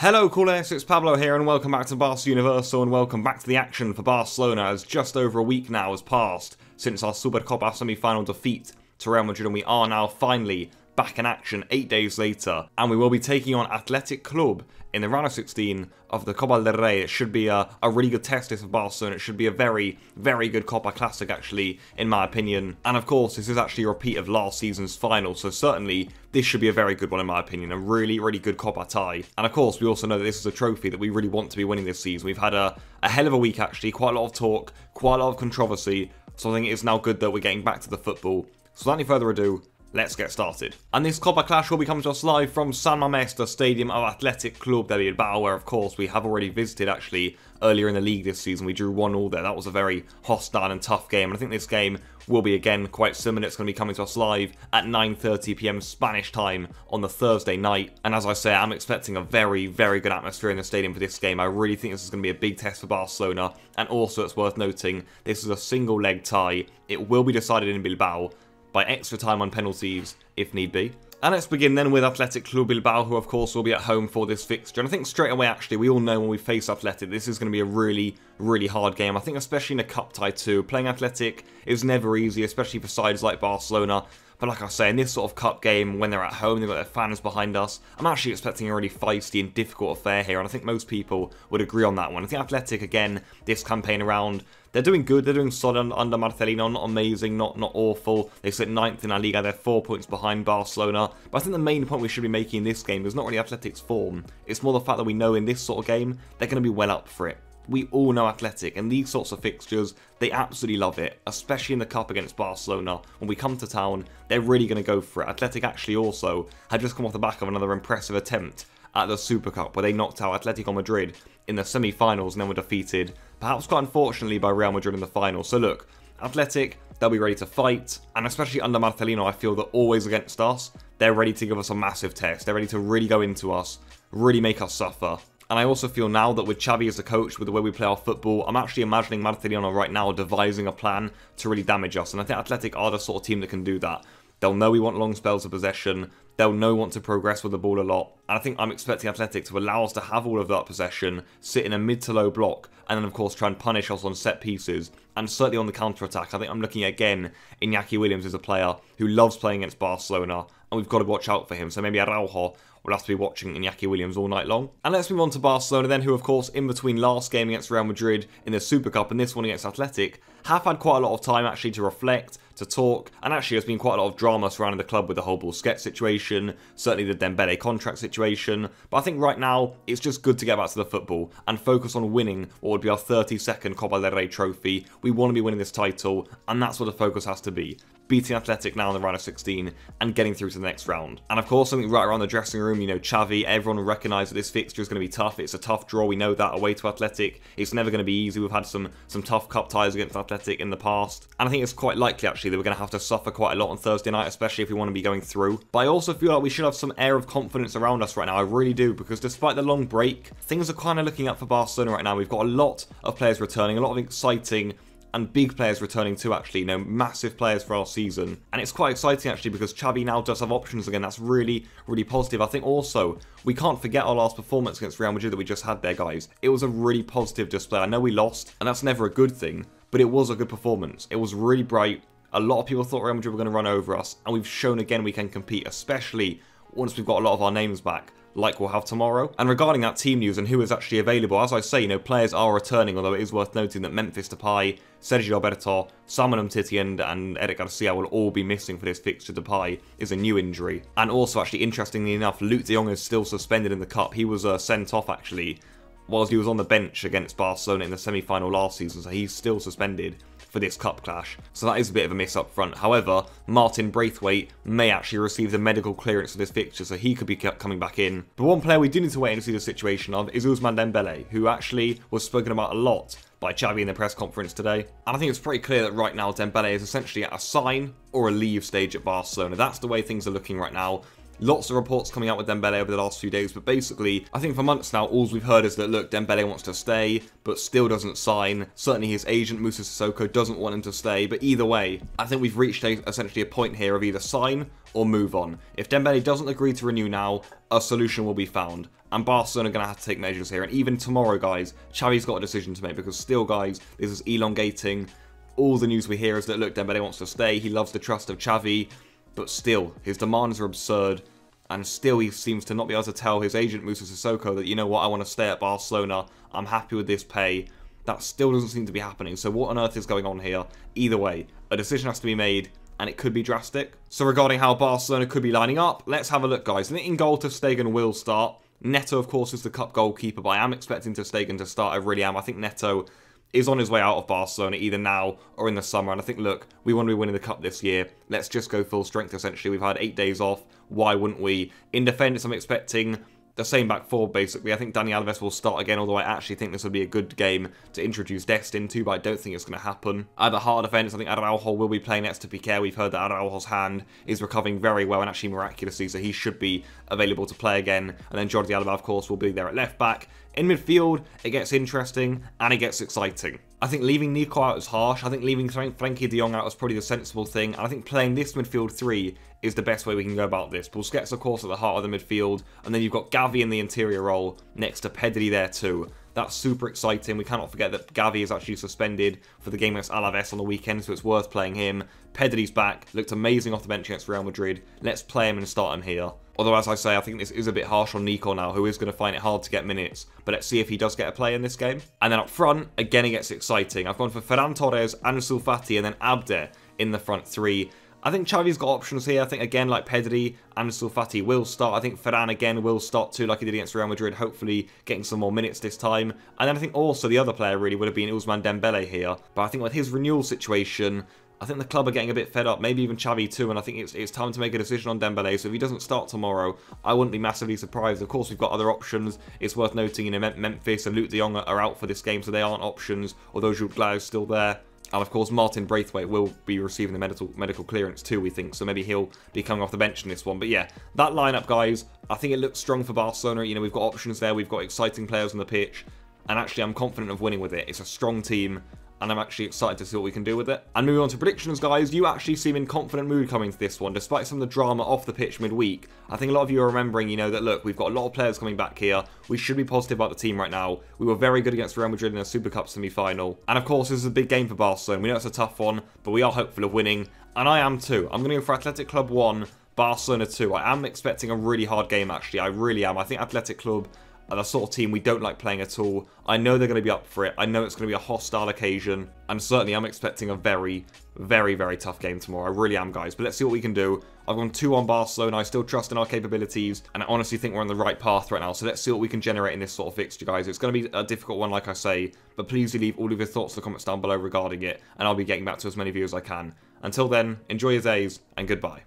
Hello Culers, it's Pablo here and welcome back to Barca Universal and welcome back to the action for Barcelona, as just over a week now has passed since our Supercopa semi-final defeat to Real Madrid, and we are now finally back in action 8 days later, and we will be taking on Athletic Club in the round of 16 of the Copa del Rey. It should be a really good test this for Barcelona. It should be a very, very good Copa Classic actually, in my opinion. And of course, this is actually a repeat of last season's final, so certainly this should be a very good one in my opinion. A really, really good Copa tie. And of course, we also know that this is a trophy that we really want to be winning this season. We've had a hell of a week actually, quite a lot of talk, quite a lot of controversy, so I think it is now good that we're getting back to the football. So without any further ado, let's get started. And this Copa Clash will be coming to us live from San Mamés, the stadium of Athletic Club de Bilbao, where of course we have already visited actually earlier in the league this season. We drew 1-1 there. That was a very hostile and tough game, and I think this game will be again quite similar. It's going to be coming to us live at 9:30 PM Spanish time on the Thursday night. And as I say, I'm expecting a very, very good atmosphere in the stadium for this game. I really think this is going to be a big test for Barcelona, and also it's worth noting this is a single leg tie. It will be decided in Bilbao by extra time on penalties if need be. And let's begin then with Athletic Club Bilbao, who of course will be at home for this fixture. And I think straight away actually, we all know when we face Athletic, this is going to be a really, really hard game. I think especially in a cup tie too. Playing Athletic is never easy, especially for sides like Barcelona. But like I say, in this sort of cup game, when they're at home, they've got their fans behind us, I'm actually expecting a really feisty and difficult affair here, and I think most people would agree on that one. I think Athletic, again, this campaign around, they're doing good, they're doing solid under Marcelino, not amazing, not awful. They sit 9th in La Liga, they're 4 points behind Barcelona. But I think the main point we should be making in this game is not really Athletic's form, it's more the fact that we know in this sort of game, they're going to be well up for it. We all know Athletic, and these sorts of fixtures, they absolutely love it, especially in the Cup against Barcelona. When we come to town, they're really going to go for it. Athletic actually also had just come off the back of another impressive attempt at the Super Cup, where they knocked out Atletico Madrid in the semi-finals and then were defeated, perhaps quite unfortunately, by Real Madrid in the final. So look, Athletic, they'll be ready to fight, and especially under Marcelino, I feel that always against us, they're ready to give us a massive test. They're ready to really go into us, really make us suffer. And I also feel now that with Xavi as the coach, with the way we play our football, I'm actually imagining Marcelino right now devising a plan to really damage us. And I think Athletic are the sort of team that can do that. They'll know we want long spells of possession. They'll know want to progress with the ball a lot. And I think I'm expecting Athletic to allow us to have all of that possession, sit in a mid to low block, and then of course try and punish us on set pieces. And certainly on the counter-attack, I think I'm looking again Iñaki Williams as a player who loves playing against Barcelona, and we've got to watch out for him. So maybe Araujo will have to be watching Iñaki Williams all night long. And let's move on to Barcelona then, who of course in between last game against Real Madrid in the Super Cup and this one against Athletic, have had quite a lot of time actually to reflect, to talk, and actually there's been quite a lot of drama surrounding the club with the whole Busquets situation, certainly the Dembele contract situation. But I think right now it's just good to get back to the football and focus on winning what would be our 32nd Copa del Rey trophy. We want to be winning this title, and that's what the focus has to be. Beating Athletic now in the round of 16 and getting through to the next round. And of course, something right around the dressing room, you know, Xavi, everyone will recognise that this fixture is going to be tough. It's a tough draw, we know that, away to Athletic. It's never going to be easy. We've had some tough cup ties against Athletic in the past. And I think it's quite likely, actually, that we're going to have to suffer quite a lot on Thursday night, especially if we want to be going through. But I also feel like we should have some air of confidence around us right now. I really do, because despite the long break, things are kind of looking up for Barcelona right now. We've got a lot of players returning, a lot of exciting and big players returning too, actually, you know, massive players for our season. And it's quite exciting, actually, because Xavi now does have options again. That's really, really positive. I think also, we can't forget our last performance against Real Madrid that we just had there, guys. It was a really positive display. I know we lost, and that's never a good thing, but it was a good performance. It was really bright. A lot of people thought Real Madrid were going to run over us, and we've shown again we can compete, especially once we've got a lot of our names back, like we'll have tomorrow. And regarding that team news and who is actually available, as I say, you know, players are returning, although it is worth noting that Memphis Depay, Sergio Alberto, Samuel Umtiti and Eric Garcia will all be missing for this fixture. Depay is a new injury. And also, actually, interestingly enough, Luke de Jong is still suspended in the Cup. He was sent off, actually, whilst he was on the bench against Barcelona in the semi-final last season, so he's still suspended for this cup clash. So that is a bit of a miss up front. However, Martin Braithwaite may actually receive the medical clearance for this fixture, so he could be coming back in. But one player we do need to wait and see the situation of is Ousmane Dembele, who actually was spoken about a lot by Xavi in the press conference today. And I think it's pretty clear that right now Dembele is essentially at a sign or a leave stage at Barcelona. That's the way things are looking right now. Lots of reports coming out with Dembele over the last few days, but basically, I think for months now, all we've heard is that, look, Dembele wants to stay, but still doesn't sign. Certainly his agent, Moussa Sissoko, doesn't want him to stay, but either way, I think we've reached essentially a point here of either sign or move on. If Dembele doesn't agree to renew now, a solution will be found. And Barcelona are going to have to take measures here. And even tomorrow, guys, Xavi's got a decision to make, because still, guys, this is elongating. All the news we hear is that, look, Dembele wants to stay. He loves the trust of Xavi, but still, his demands are absurd. And still, he seems to not be able to tell his agent, Moussa Sissoko, that, you know what, I want to stay at Barcelona. I'm happy with this pay. That still doesn't seem to be happening. So what on earth is going on here? Either way, a decision has to be made, and it could be drastic. So regarding how Barcelona could be lining up, let's have a look, guys. I think in goal, ter Stegen will start. Neto, of course, is the cup goalkeeper, but I am expecting ter Stegen to start. I really am. I think Neto is on his way out of Barcelona either now or in the summer. And I think, look, we want to be winning the cup this year. Let's just go full strength, essentially. We've had 8 days off. Why wouldn't we? In defence, I'm expecting the same back four, basically. I think Dani Alves will start again, although I actually think this would be a good game to introduce Dest into, but I don't think it's going to happen. At the heart defence, I think Araujo will be playing next to Piqué. We've heard that Araujo's hand is recovering very well, and actually miraculously, so he should be available to play again. And then Jordi Alba, of course, will be there at left back. In midfield, it gets interesting, and it gets exciting. I think leaving Nico out is harsh. I think leaving Frenkie de Jong out is probably the sensible thing. And I think playing this midfield three is the best way we can go about this. Busquets, of course, at the heart of the midfield. And then you've got Gavi in the interior role next to Pedri there too. That's super exciting. We cannot forget that Gavi is actually suspended for the game against Alaves on the weekend, so it's worth playing him. Pedri's back. Looked amazing off the bench against Real Madrid. Let's play him and start him here. Although, as I say, I think this is a bit harsh on Nico now, who is going to find it hard to get minutes. But let's see if he does get a play in this game. And then up front, again, it gets exciting. I've gone for Ferran Torres, Ansu Fati, and then Abde in the front three. I think Xavi's got options here. I think, again, like Pedri, Ansu Fati will start. I think Ferran, again, will start too, like he did against Real Madrid, hopefully getting some more minutes this time. And then I think also the other player really would have been Ousmane Dembele here. But I think with his renewal situation, I think the club are getting a bit fed up, maybe even Xavi too, and I think it's time to make a decision on Dembele. So if he doesn't start tomorrow, I wouldn't be massively surprised. Of course, we've got other options. It's worth noting, you know, Memphis and Luke de Jong are out for this game, so they aren't options, although Jude Glau is still there. And of course, Martin Braithwaite will be receiving the medical clearance too, we think. So maybe he'll be coming off the bench in this one. But yeah, that lineup, guys, I think it looks strong for Barcelona. You know, we've got options there. We've got exciting players on the pitch. And actually, I'm confident of winning with it. It's a strong team. And I'm actually excited to see what we can do with it. And moving on to predictions, guys, you actually seem in confident mood coming to this one, despite some of the drama off the pitch midweek. I think a lot of you are remembering, you know, that, look, we've got a lot of players coming back here. We should be positive about the team right now. We were very good against Real Madrid in a Super Cup semi-final. And, of course, this is a big game for Barcelona. We know it's a tough one, but we are hopeful of winning. And I am too. I'm going to go for Athletic Club 1, Barcelona 2. I am expecting a really hard game, actually. I really am. I think Athletic Club are the sort of team we don't like playing at all. I know they're going to be up for it. I know it's going to be a hostile occasion. And certainly I'm expecting a very, very, very tough game tomorrow. I really am, guys. But let's see what we can do. I've gone 2 on Barcelona. I still trust in our capabilities. And I honestly think we're on the right path right now. So let's see what we can generate in this sort of fixture, guys. It's going to be a difficult one, like I say. But please do leave all of your thoughts in the comments down below regarding it. And I'll be getting back to as many of you as I can. Until then, enjoy your days and goodbye.